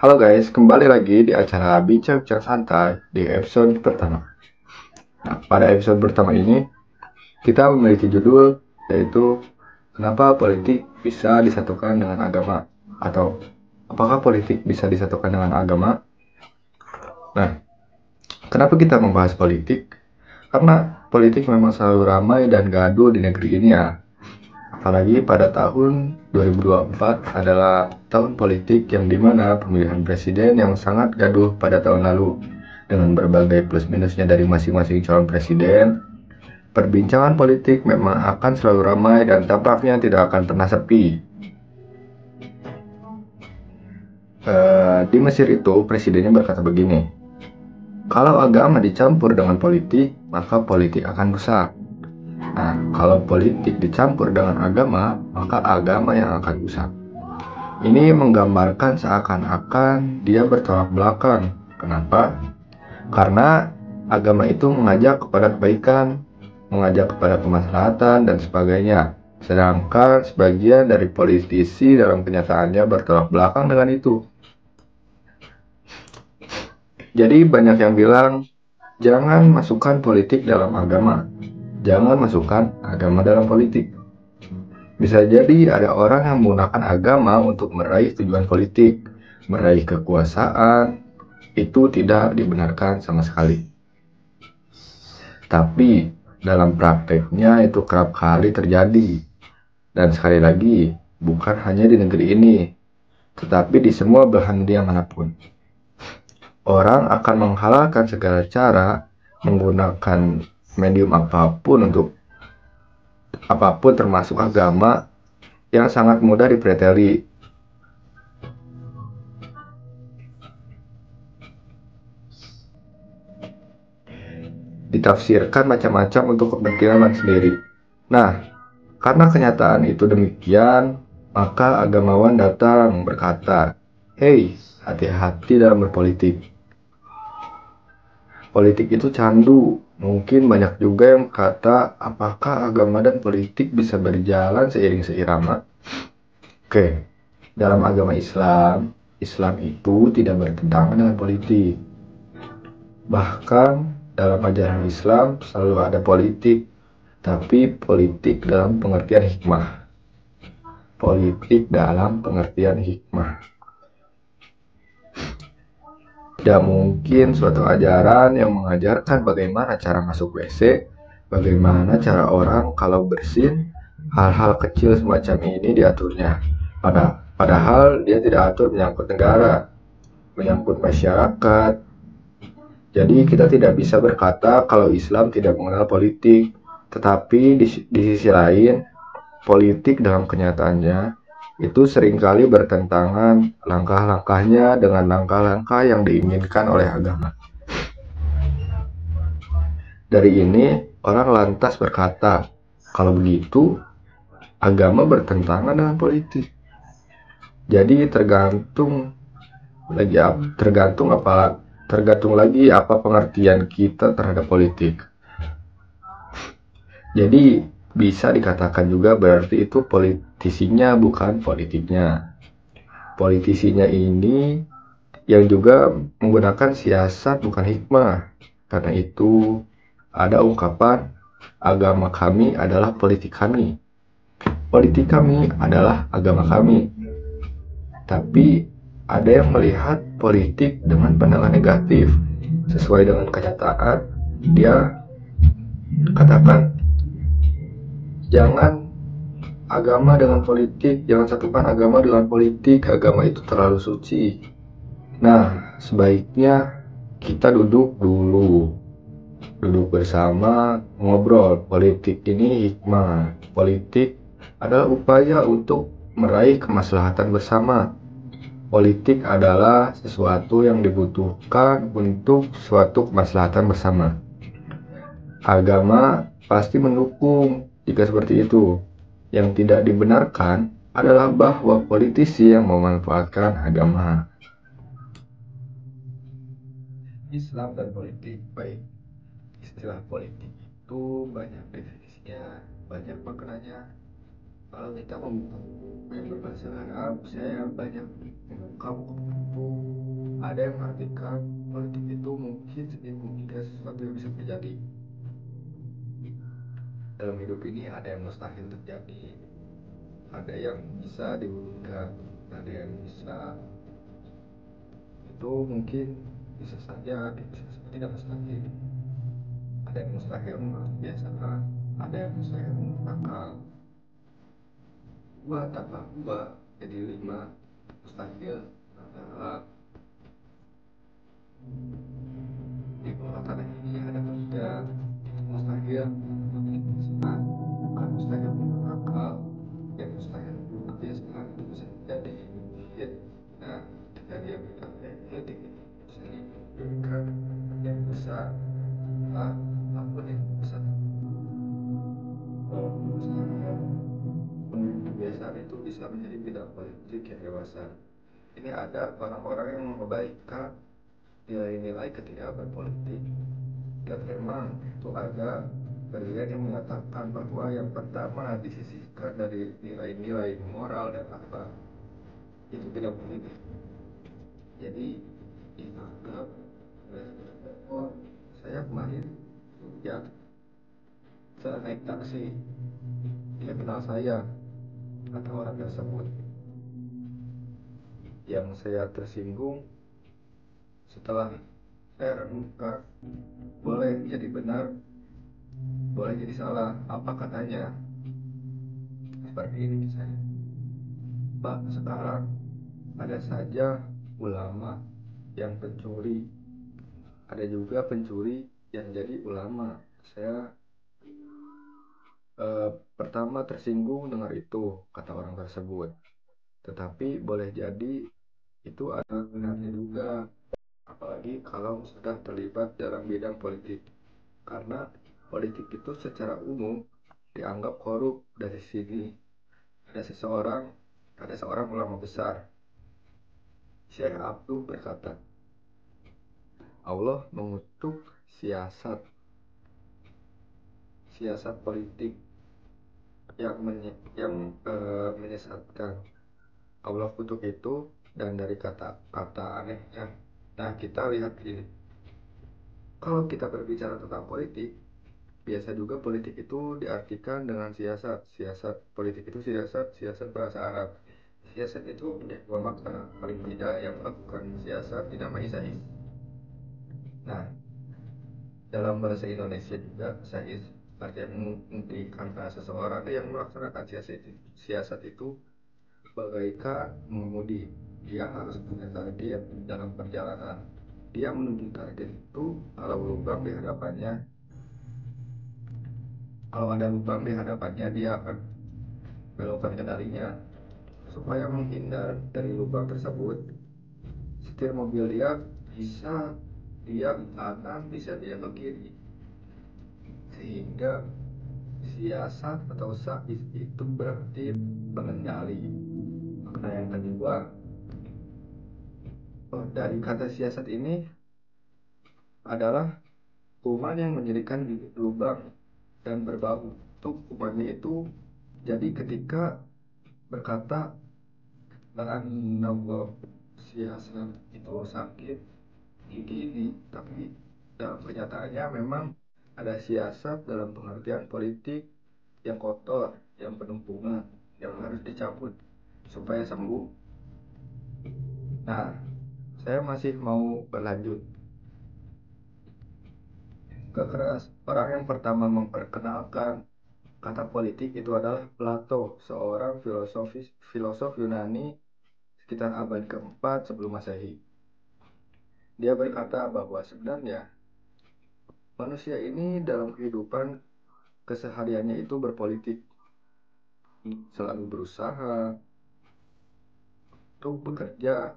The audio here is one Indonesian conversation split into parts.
Halo guys, kembali lagi di acara Bincang-Bincang Santai di episode pertama. Nah, pada episode pertama ini, kita memiliki judul yaitu Kenapa politik bisa disatukan dengan agama? Atau apakah politik bisa disatukan dengan agama? Nah, kenapa kita membahas politik? Karena politik memang selalu ramai dan gaduh di negeri ini ya. Apalagi pada tahun 2024 adalah tahun politik yang dimana pemilihan presiden yang sangat gaduh pada tahun lalu dengan berbagai plus minusnya dari masing-masing calon presiden. Perbincangan politik memang akan selalu ramai dan tampaknya tidak akan pernah sepi. Di Mesir itu presidennya berkata begini, kalau agama dicampur dengan politik, maka politik akan rusak. Nah, kalau politik dicampur dengan agama, maka agama yang akan rusak. Ini menggambarkan seakan-akan dia bertolak belakang. Kenapa? Karena agama itu mengajak kepada kebaikan, mengajak kepada kemaslahatan, dan sebagainya. Sedangkan sebagian dari politisi dalam kenyataannya bertolak belakang dengan itu. Jadi banyak yang bilang, jangan masukkan politik dalam agama. Jangan masukkan agama dalam politik. Bisa jadi ada orang yang menggunakan agama untuk meraih tujuan politik, meraih kekuasaan, itu tidak dibenarkan sama sekali. Tapi dalam prakteknya itu kerap kali terjadi. Dan sekali lagi, bukan hanya di negeri ini, tetapi di semua belahan dunia manapun. Orang akan menghalalkan segala cara menggunakan medium apapun untuk apapun termasuk agama yang sangat mudah dipreteli. Ditafsirkan macam-macam untuk kepentingan sendiri. Nah, karena kenyataan itu demikian, maka agamawan datang berkata, "Hei, hati-hati dalam berpolitik. Politik itu candu." Mungkin banyak juga yang berkata, apakah agama dan politik bisa berjalan seiring seirama? Oke, dalam agama Islam, Islam itu tidak bertentangan dengan politik. Bahkan dalam ajaran Islam selalu ada politik, tapi politik dalam pengertian hikmah. Politik dalam pengertian hikmah. Tidak mungkin suatu ajaran yang mengajarkan bagaimana cara masuk WC, bagaimana cara orang kalau bersin, hal-hal kecil semacam ini diaturnya. Padahal dia tidak atur menyangkut negara, menyangkut masyarakat. Jadi kita tidak bisa berkata kalau Islam tidak mengenal politik, tetapi di sisi lain, politik dalam kenyataannya itu seringkali bertentangan langkah-langkahnya dengan langkah-langkah yang diinginkan oleh agama. Dari ini, orang lantas berkata, kalau begitu, agama bertentangan dengan politik. Jadi tergantung lagi apa pengertian kita terhadap politik. Jadi bisa dikatakan juga berarti itu politisinya bukan politiknya. Politisinya ini yang juga menggunakan siasat bukan hikmah. Karena itu ada ungkapan agama kami adalah politik kami. Politik kami adalah agama kami. Tapi ada yang melihat politik dengan pandangan negatif. Sesuai dengan kenyataan, dia katakan jangan agama dengan politik, jangan satukan agama dengan politik, agama itu terlalu suci. Nah, sebaiknya kita duduk dulu, duduk bersama, ngobrol. Politik ini hikmah. Politik adalah upaya untuk meraih kemaslahatan bersama. Politik adalah sesuatu yang dibutuhkan untuk suatu kemaslahatan bersama. Agama pasti mendukung jika seperti itu. Yang tidak dibenarkan adalah bahwa politisi yang memanfaatkan agama. Islam dan politik, baik. Istilah politik itu banyak definisinya, banyak maknanya. Kalau kita mau yang berbahasa sekarang saya banyak mengungkap ada yang mengatakan politik itu mungkin tidak sesuatu yang bisa terjadi dalam hidup ini. Ada yang mustahil terjadi, ada yang bisa diwujudkan, ada yang bisa itu mungkin bisa saja, bisa tidak mustahil. Ada yang mustahil menurut kebiasaan, ada yang mustahil menurut akal. 2 tambah 2 jadi 5 mustahil adalah di bawah tanah ini ada kerja. Itu mustahil mungkin kebiasaan, bukan mustahil menurut akal. Yang mustahil menurut kebiasaan itu bisa terjadi. Nah, ketika dia berkata politik bisa diberikan yang besar, apapun yang besar. Kebiasaan itu bisa menjadi bidang politik yang dewasa. Ini ada orang-orang yang mengabaikan nilai-nilai ketika berpolitik, dan memang itu ada bagian yang mengatakan bahwa yang pertama disisihkan dari nilai-nilai moral dan akhlak itu tidak politik. Jadi dianggap saya kemarin ya saya naik taksi, dia kenal saya atau orang tersebut. Yang saya tersinggung setelah saya renungkan, boleh jadi benar, boleh jadi salah, apa katanya. Seperti ini misalnya, Pak, sekarang ada saja ulama yang pencuri, ada juga pencuri yang jadi ulama. Saya pertama tersinggung dengar itu kata orang tersebut, tetapi boleh jadi itu ada benarnya juga, apalagi kalau sudah terlibat dalam bidang politik. Karena politik itu secara umum dianggap korup. Dari sini ada seorang ulama besar, Syekh Abdul, berkata, Allah mengutuk siasat politik yang menyesatkan. Allah kutuk itu, dan dari kata-kata anehnya. Nah, kita lihat ini. Kalau kita berbicara tentang politik, biasa juga politik itu diartikan dengan siasat. Siasat politik itu siasat bahasa Arab. Siasat itu punya 2 makna. Paling tidak yang melakukan siasat dinamai sais. Nah, dalam bahasa Indonesia juga sais artinya menghentikan seseorang yang melaksanakan siasat itu bagaikan mengemudi. Dia harus punya target dalam perjalanan. Dia menuju target itu, kalau ada lubang di hadapannya, dia akan belokkan kendalinya. Supaya menghindar dari lubang tersebut, setir mobil dia bisa dia ke kanan, bisa dia ke kiri, sehingga siasat atau sais itu berarti pengendali. Makna yang kedua, dari kata siasat ini adalah kuman yang menjadikan bibit lubang dan berbau. Untuk kumannya itu, jadi ketika berkata Allah, siasat itu sakit gigi ini, tapi dalam kenyataannya memang ada siasat dalam pengertian politik yang kotor, yang penuh bunga, yang harus dicabut supaya sembuh. Nah, saya masih mau berlanjut. Orang yang pertama memperkenalkan kata politik itu adalah Plato, seorang filosof Yunani sekitar abad keempat sebelum Masehi. Dia berkata bahwa sebenarnya manusia ini dalam kehidupan kesehariannya itu berpolitik, selalu berusaha untuk bekerja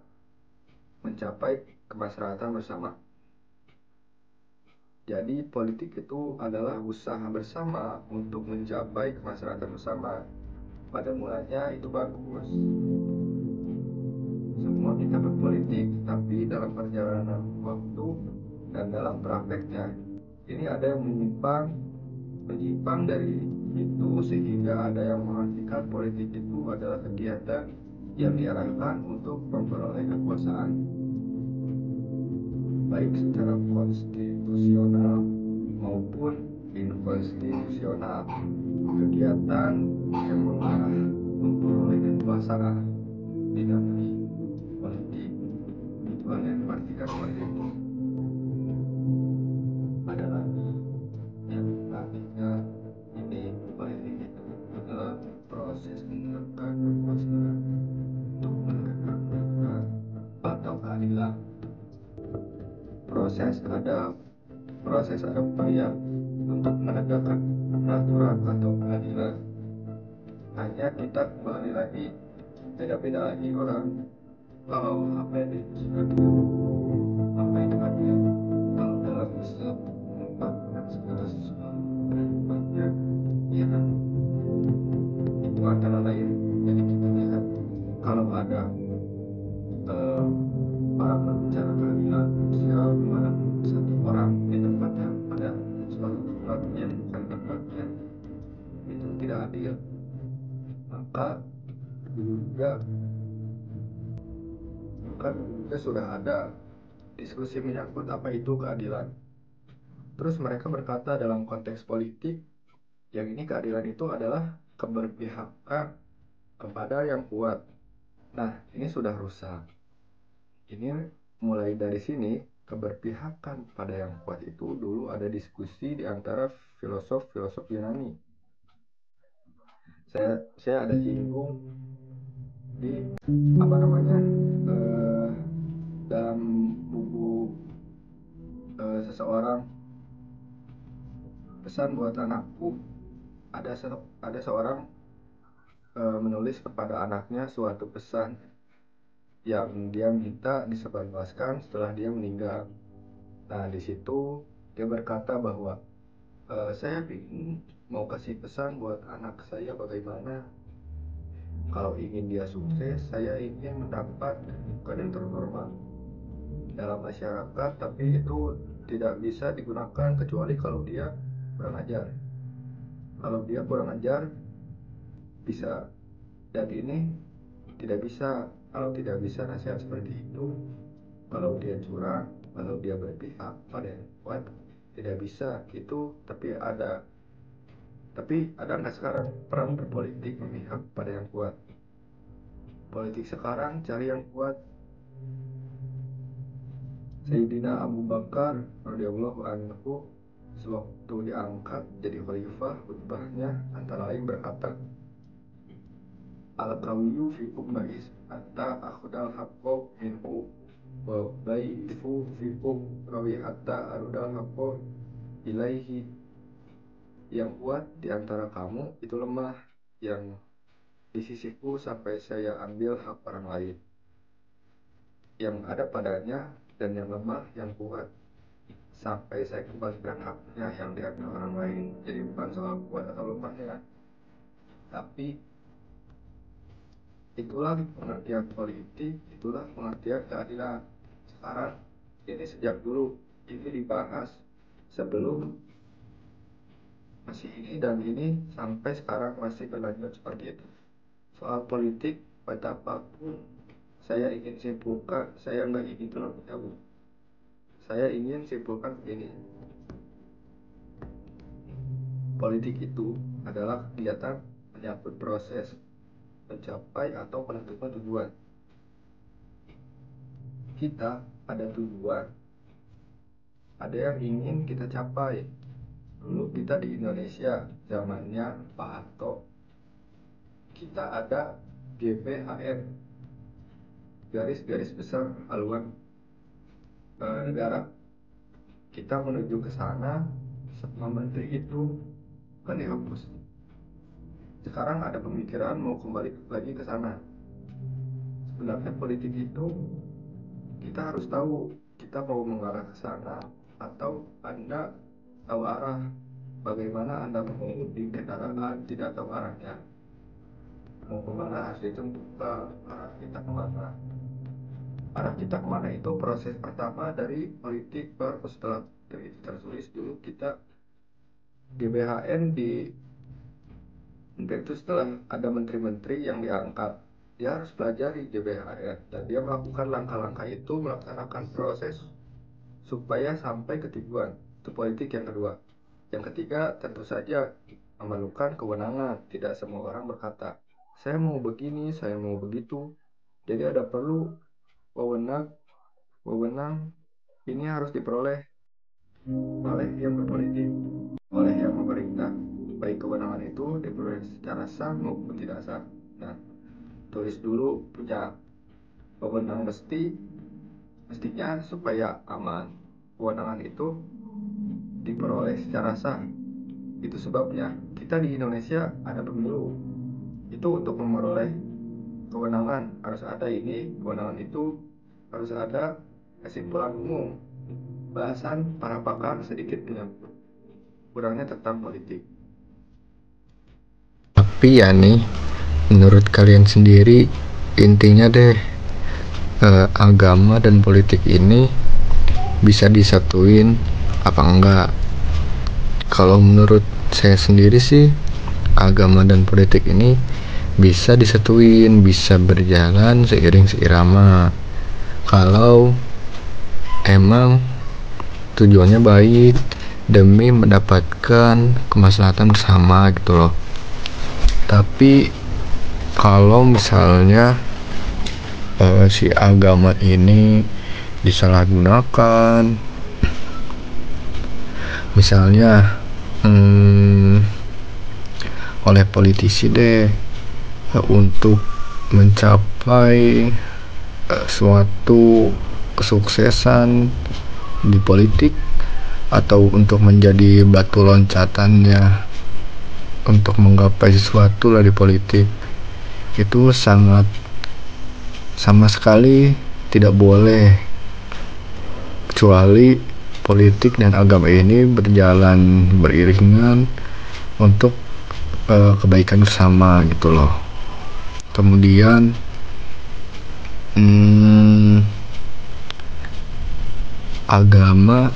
mencapai kemaslahatan bersama. Jadi politik itu adalah usaha bersama untuk mencapai kemaslahatan bersama. Pada mulanya itu bagus, semua kita berpolitik, tapi dalam perjalanan waktu dan dalam prakteknya ini ada yang menyimpang dari itu, sehingga ada yang mengartikan politik itu adalah kegiatan yang diarahkan untuk memperoleh kekuasaan, baik secara konstitusional maupun inkonstitusional. Kegiatan yang mengarah memperoleh kekuasaan dinamai politik, itu hal yang diartikan seperti itu. Ada lagi yang artinya ini politik itu adalah proses menegakkan kekuasaan untuk menegakkan peraturan atau keadilan. Proses ada upaya untuk menegakkan peraturan atau keadilan. Hanya kita kembali lagi, beda-beda lagi orang kalau apa yang dimaksud apa itu adil. Kalau dalam Islam menempatkan segala sesuatu pada tempatnya, ya kan, itu antara lain. Jadi kita lihat kalau ada para pembicara keadilan sosial di mana satu orang ditempatkan pada suatu tempat yang bukan tempatnya, itu tidak adil. Maka juga kan juga sudah ada diskusi menyangkut apa itu keadilan. Terus mereka berkata dalam konteks politik, yang ini keadilan itu adalah keberpihakan kepada yang kuat. Nah, ini sudah rusak. Ini mulai dari sini, keberpihakan pada yang kuat itu dulu ada diskusi di antara filosof-filosof Yunani. Saya ada singgung di apa namanya dalam buku seseorang, pesan buat anakku. Ada seorang menulis kepada anaknya suatu pesan yang dia minta disebarluaskan setelah dia meninggal. Nah, di situ dia berkata bahwa saya ingin mau kasih pesan buat anak saya bagaimana kalau ingin dia sukses, saya ingin mendapat kedudukan yang terhormat dalam masyarakat, tapi itu tidak bisa digunakan kecuali kalau dia kurang ajar. Kalau dia kurang ajar bisa, dan ini tidak bisa. Kalau tidak bisa nasihat seperti itu, kalau dia curang, kalau dia berpihak pada yang kuat, tidak bisa gitu. Tapi ada nggak sekarang perang berpolitik memihak pada yang kuat? Politik sekarang cari yang kuat. Sayyidina Abu Bakar radhiyallahu anhu sewaktu diangkat jadi khalifah, khutbahnya antara lain berkata, al-qawiyyu fikum ba'is hatta akhdal haqqo minhu wa baifu fikum rawi hatta arudal haqqo ilaihi. Yang kuat di antara kamu itu lemah, yang di sisiku sampai saya ambil hak orang lain. Yang ada padanya, dan yang lemah yang kuat sampai saya kembalikan haknya yang diambil orang lain. Jadi bukan soal kuat atau lemahnya, tapi itulah pengertian politik, itulah pengertian keadilan. Sekarang ini sejak dulu ini dibahas sebelum masih ini dan ini sampai sekarang masih berlanjut seperti itu. Soal politik, betapapun saya ingin simpulkan, saya nggak ingin terlalu jauh. Saya ingin simpulkan begini. Politik itu adalah kegiatan menyangkut proses mencapai atau menentukan tujuan. Kita ada tujuan, ada yang ingin kita capai. Dulu kita di Indonesia zamannya Pak Harto, kita ada GBHN, garis-garis besar haluan negara. Kita menuju ke sana, semua menteri itu kan dihapus. Sekarang ada pemikiran mau kembali lagi ke sana. Sebenarnya politik itu kita harus tahu kita mau mengarah ke sana, atau Anda tahu arah. Bagaimana Anda mengemudi kendaraan tidak tahu arahnya, mau kemana harus ditentukan arah kita kemana. Arah kita kemana itu proses pertama dari politik. Baru setelah itu tertulis dulu kita GBHN di itu setelah ada menteri-menteri yang diangkat. dia harus pelajari GBHR dan dia melakukan langkah-langkah itu, melaksanakan proses supaya sampai ke tujuan. Itu politik yang kedua. Yang ketiga, tentu saja memerlukan kewenangan. Tidak semua orang berkata, saya mau begini, saya mau begitu. Jadi ada perlu wewenang ini harus diperoleh oleh yang berpolitik, oleh yang memerintah. Baik kewenangan itu diperoleh secara sah maupun tidak sah. Nah, tulis dulu punya wewenang mestinya supaya aman. Kewenangan itu diperoleh secara sah. Itu sebabnya kita di Indonesia ada pemilu. Itu untuk memperoleh kewenangan harus ada ini, kewenangan itu harus ada kesimpulan umum. Bahasan para pakar sedikit dengan kurangnya tentang politik. Tapi ya nih, menurut kalian sendiri, intinya deh, agama dan politik ini bisa disatuin apa enggak? Kalau menurut saya sendiri sih, agama dan politik ini bisa disatuin, bisa berjalan seiring seirama kalau emang tujuannya baik demi mendapatkan kemaslahatan bersama gitu loh. Tapi kalau misalnya si agama ini disalahgunakan, misalnya oleh politisi deh, untuk mencapai suatu kesuksesan di politik, atau untuk menjadi batu loncatannya untuk menggapai sesuatu lah di politik, itu sangat sama sekali tidak boleh, kecuali politik dan agama ini berjalan beriringan untuk kebaikan bersama gitu loh. Kemudian agama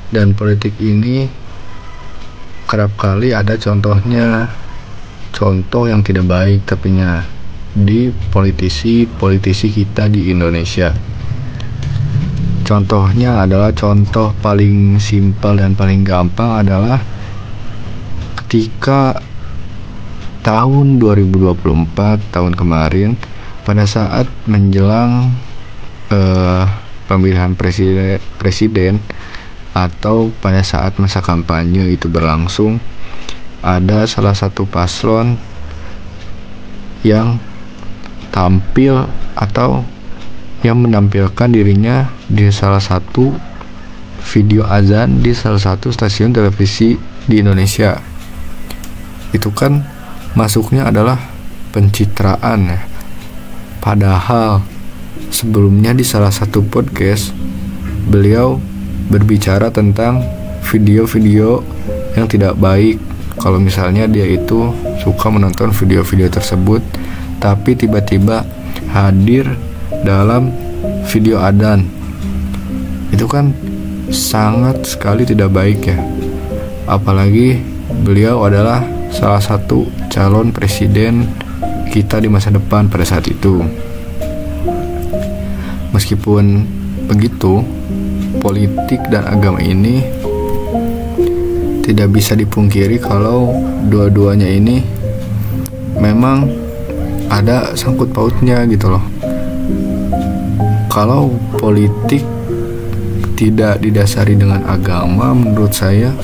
dan politik ini kerap kali ada contoh yang tidak baik tapinya di politisi kita di Indonesia. Contohnya adalah, contoh paling simpel dan paling gampang adalah ketika tahun 2024, tahun kemarin, pada saat menjelang pemilihan presiden atau pada saat masa kampanye itu berlangsung, ada salah satu paslon yang tampil atau yang menampilkan dirinya di salah satu video azan di salah satu stasiun televisi di Indonesia. Itu kan masuknya adalah pencitraan ya. Padahal sebelumnya di salah satu podcast beliau berbicara tentang video-video yang tidak baik. Kalau misalnya dia itu suka menonton video-video tersebut, tapi tiba-tiba hadir dalam video adzan, itu kan sangat sekali tidak baik ya. Apalagi beliau adalah salah satu calon presiden kita di masa depan pada saat itu. Meskipun begitu, politik dan agama ini tidak bisa dipungkiri kalau dua-duanya ini memang ada sangkut pautnya gitu loh. Kalau politik tidak didasari dengan agama, menurut saya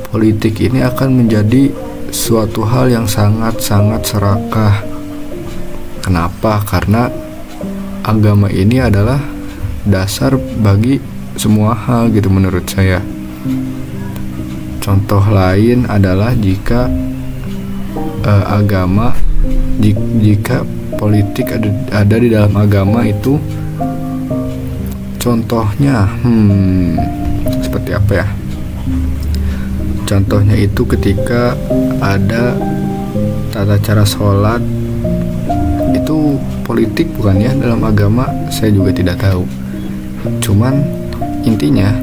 politik ini akan menjadi suatu hal yang sangat-sangat serakah. Kenapa? Karena agama ini adalah dasar bagi semua hal gitu menurut saya. Contoh lain adalah jika jika politik ada di dalam agama itu, contohnya seperti apa ya? Contohnya itu ketika ada tata cara sholat, itu politik bukan ya dalam agama? Saya juga tidak tahu. Cuman intinya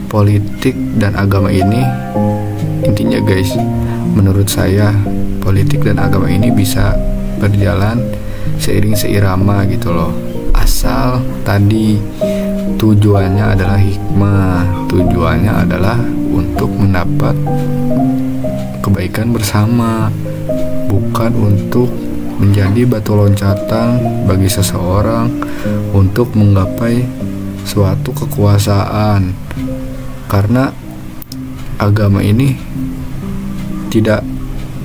politik dan agama ini, intinya guys, menurut saya politik dan agama ini bisa berjalan seiring seirama gitu loh. Asal tadi tujuannya adalah hikmah, tujuannya adalah untuk mendapat kebaikan bersama, bukan untuk menjadi batu loncatan bagi seseorang untuk menggapai suatu kekuasaan. Karena agama ini tidak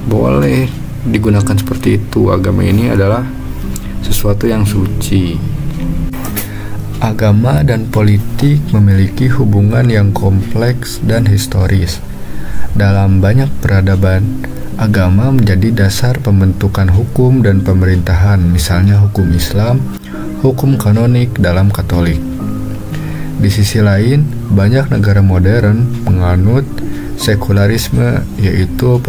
boleh digunakan seperti itu. Agama ini adalah sesuatu yang suci. Agama dan politik memiliki hubungan yang kompleks dan historis. Dalam banyak peradaban, agama menjadi dasar pembentukan hukum dan pemerintahan, misalnya hukum Islam, hukum kanonik dalam Katolik. Di sisi lain, banyak negara modern menganut sekularisme, yaitu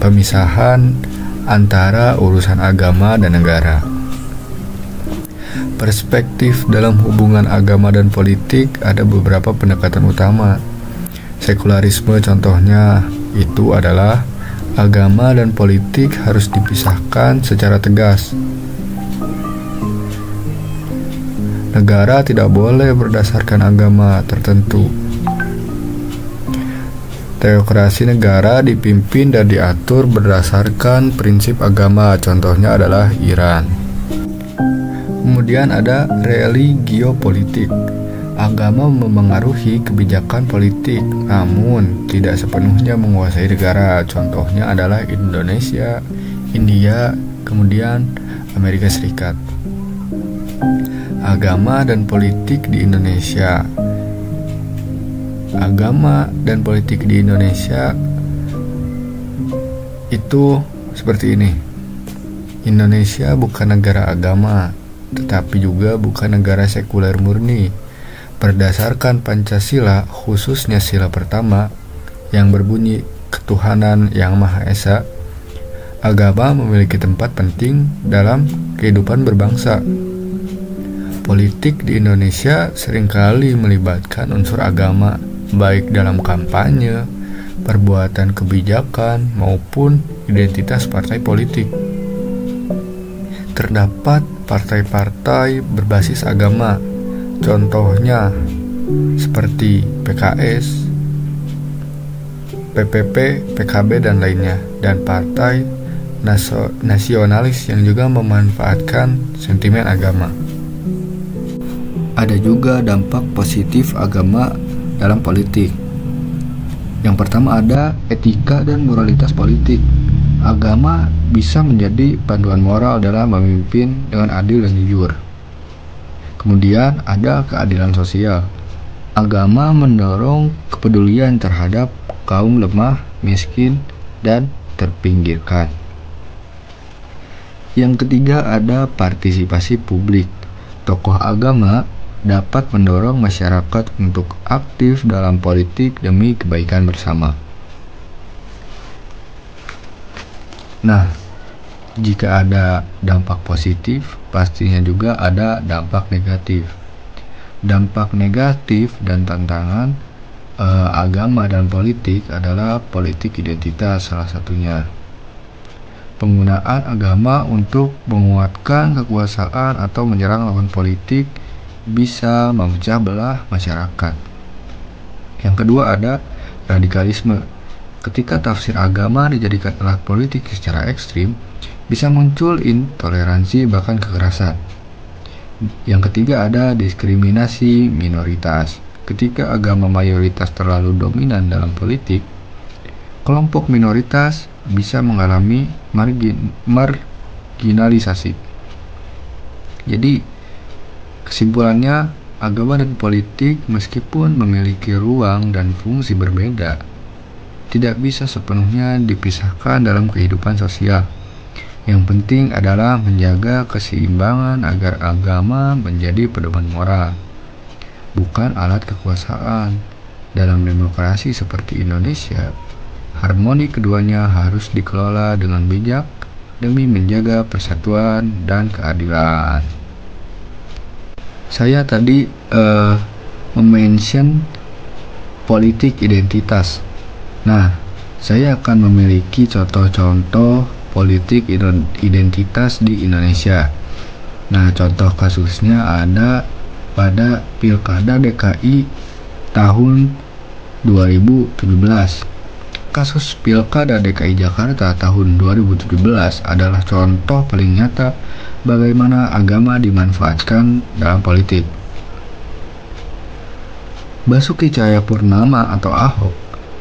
pemisahan antara urusan agama dan negara. Perspektif dalam hubungan agama dan politik ada beberapa pendekatan utama. Sekularisme contohnya itu adalah agama dan politik harus dipisahkan secara tegas. Negara tidak boleh berdasarkan agama tertentu. Teokrasi negara dipimpin dan diatur berdasarkan prinsip agama, contohnya adalah Iran. Kemudian ada religiopolitik. Agama memengaruhi kebijakan politik, namun tidak sepenuhnya menguasai negara. Contohnya adalah Indonesia, India, kemudian Amerika Serikat. Agama dan politik di Indonesia. Agama dan politik di Indonesia itu seperti ini. Indonesia bukan negara agama, tetapi juga bukan negara sekuler murni. Berdasarkan Pancasila, khususnya sila pertama yang berbunyi ketuhanan yang Maha Esa, agama memiliki tempat penting dalam kehidupan berbangsa. Politik di Indonesia seringkali melibatkan unsur agama, baik dalam kampanye, perbuatan kebijakan, maupun identitas partai politik. Terdapat partai-partai berbasis agama, contohnya seperti PKS, PPP, PKB, dan lainnya, dan partai nasionalis yang juga memanfaatkan sentimen agama. Ada juga dampak positif agama dalam politik. Yang pertama ada etika dan moralitas politik. Agama bisa menjadi panduan moral dalam memimpin dengan adil dan jujur. Kemudian ada keadilan sosial. Agama mendorong kepedulian terhadap kaum lemah, miskin, dan terpinggirkan. Yang ketiga ada partisipasi publik. Tokoh agama dapat mendorong masyarakat untuk aktif dalam politik demi kebaikan bersama. Nah, jika ada dampak positif, pastinya juga ada dampak negatif. Dampak negatif dan tantangan agama dan politik adalah politik identitas salah satunya. Penggunaan agama untuk menguatkan kekuasaan atau menyerang lawan politik bisa memecah belah masyarakat. Yang kedua ada radikalisme. Ketika tafsir agama dijadikan alat politik secara ekstrim, bisa muncul intoleransi bahkan kekerasan. Yang ketiga ada diskriminasi minoritas. Ketika agama mayoritas terlalu dominan dalam politik, kelompok minoritas bisa mengalami marginalisasi. Jadi, kesimpulannya, agama dan politik meskipun memiliki ruang dan fungsi berbeda, tidak bisa sepenuhnya dipisahkan dalam kehidupan sosial. Yang penting adalah menjaga keseimbangan agar agama menjadi pedoman moral, bukan alat kekuasaan. Dalam demokrasi seperti Indonesia, harmoni keduanya harus dikelola dengan bijak demi menjaga persatuan dan keadilan. Saya tadi mention politik identitas. Nah, saya akan memiliki contoh-contoh politik identitas di Indonesia. Nah, contoh kasusnya ada pada Pilkada DKI tahun 2017. Kasus Pilkada DKI Jakarta tahun 2017 adalah contoh paling nyata bagaimana agama dimanfaatkan dalam politik. Basuki Cahayapurnama atau Ahok,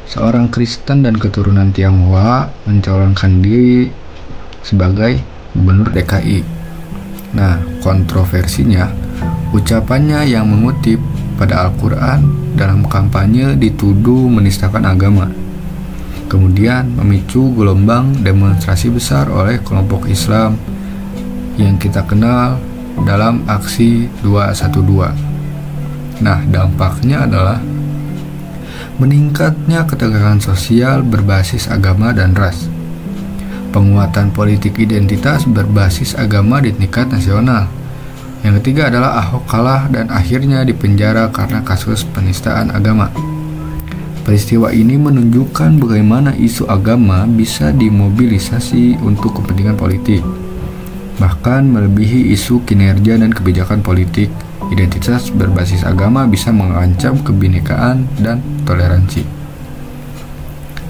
seorang Kristen dan keturunan Tionghoa, mencalonkan diri sebagai gubernur DKI. Nah, kontroversinya, ucapannya yang mengutip pada Al-Quran dalam kampanye dituduh menistakan agama. Kemudian memicu gelombang demonstrasi besar oleh kelompok Islam yang kita kenal dalam aksi 212. Nah, dampaknya adalah meningkatnya ketegangan sosial berbasis agama dan ras, penguatan politik identitas berbasis agama di tingkat nasional. Yang ketiga adalah Ahok kalah dan akhirnya dipenjara karena kasus penistaan agama. Peristiwa ini menunjukkan bagaimana isu agama bisa dimobilisasi untuk kepentingan politik, bahkan melebihi isu kinerja dan kebijakan politik. Identitas berbasis agama bisa mengancam kebinekaan dan toleransi.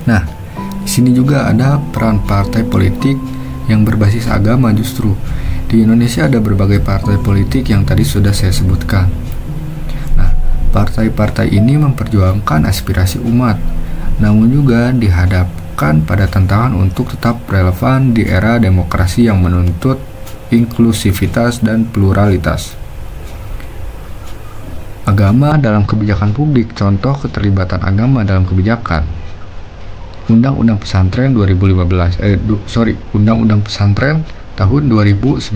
Nah, di sini juga ada peran partai politik yang berbasis agama. Justru di Indonesia ada berbagai partai politik yang tadi sudah saya sebutkan. Partai-partai ini memperjuangkan aspirasi umat, namun juga dihadapkan pada tantangan untuk tetap relevan di era demokrasi yang menuntut inklusivitas dan pluralitas. Agama dalam kebijakan publik, contoh keterlibatan agama dalam kebijakan. Undang-Undang Pesantren 2015, Undang-Undang Pesantren tahun 2019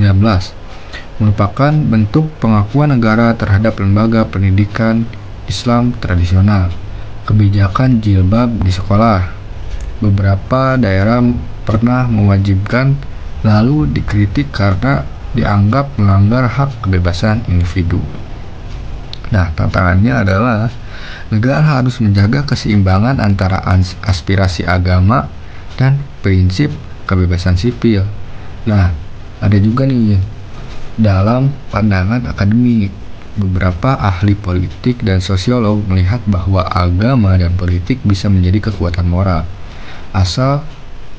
merupakan bentuk pengakuan negara terhadap lembaga pendidikan Islam tradisional. Kebijakan jilbab di sekolah, beberapa daerah pernah mewajibkan, lalu dikritik karena dianggap melanggar hak kebebasan individu. Nah, tantangannya adalah negara harus menjaga keseimbangan antara aspirasi agama dan prinsip kebebasan sipil. Nah, ada juga nih dalam pandangan akademik, beberapa ahli politik dan sosiolog melihat bahwa agama dan politik bisa menjadi kekuatan moral asal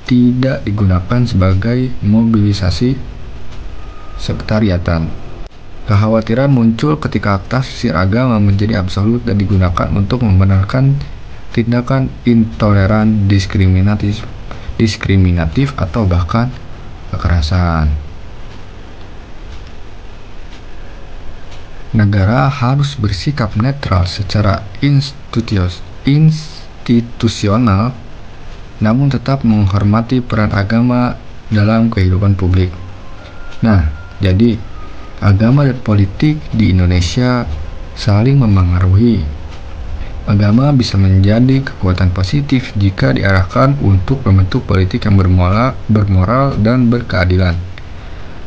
tidak digunakan sebagai mobilisasi sektariatan. Kekhawatiran muncul ketika tafsir agama menjadi absolut dan digunakan untuk membenarkan tindakan intoleran, diskriminatif atau bahkan kekerasan. Negara harus bersikap netral secara institusional, namun tetap menghormati peran agama dalam kehidupan publik. Nah, jadi agama dan politik di Indonesia saling memengaruhi. Agama bisa menjadi kekuatan positif jika diarahkan untuk membentuk politik yang bermoral dan berkeadilan.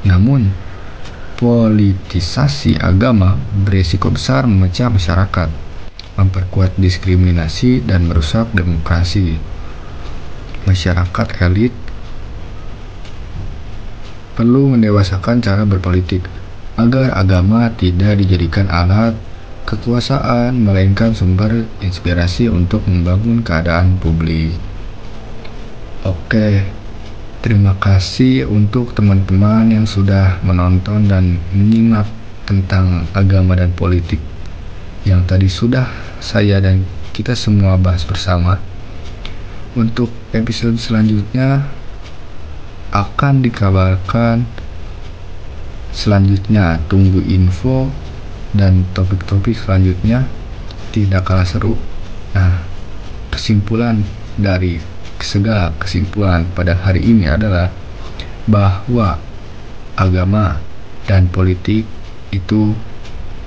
Namun, politisasi agama berisiko besar memecah masyarakat, memperkuat diskriminasi, dan merusak demokrasi. Masyarakat elit perlu mendewasakan cara berpolitik agar agama tidak dijadikan alat kekuasaan, melainkan sumber inspirasi untuk membangun keadaan publik. Oke. Terima kasih untuk teman-teman yang sudah menonton dan menyimak tentang agama dan politik yang tadi sudah saya dan kita semua bahas bersama. Untuk episode selanjutnya akan dikabarkan selanjutnya. Tunggu info dan topik-topik selanjutnya tidak kalah seru. Nah, kesimpulan dari segala kesimpulan pada hari ini adalah bahwa agama dan politik itu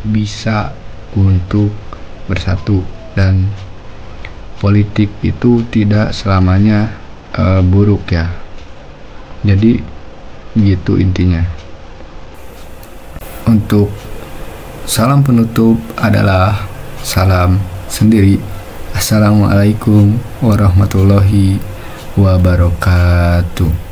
bisa untuk bersatu, dan politik itu tidak selamanya buruk ya. Jadi gitu intinya. Untuk salam penutup adalah salam sendiri. Assalamualaikum warahmatullahi wabarakatuh.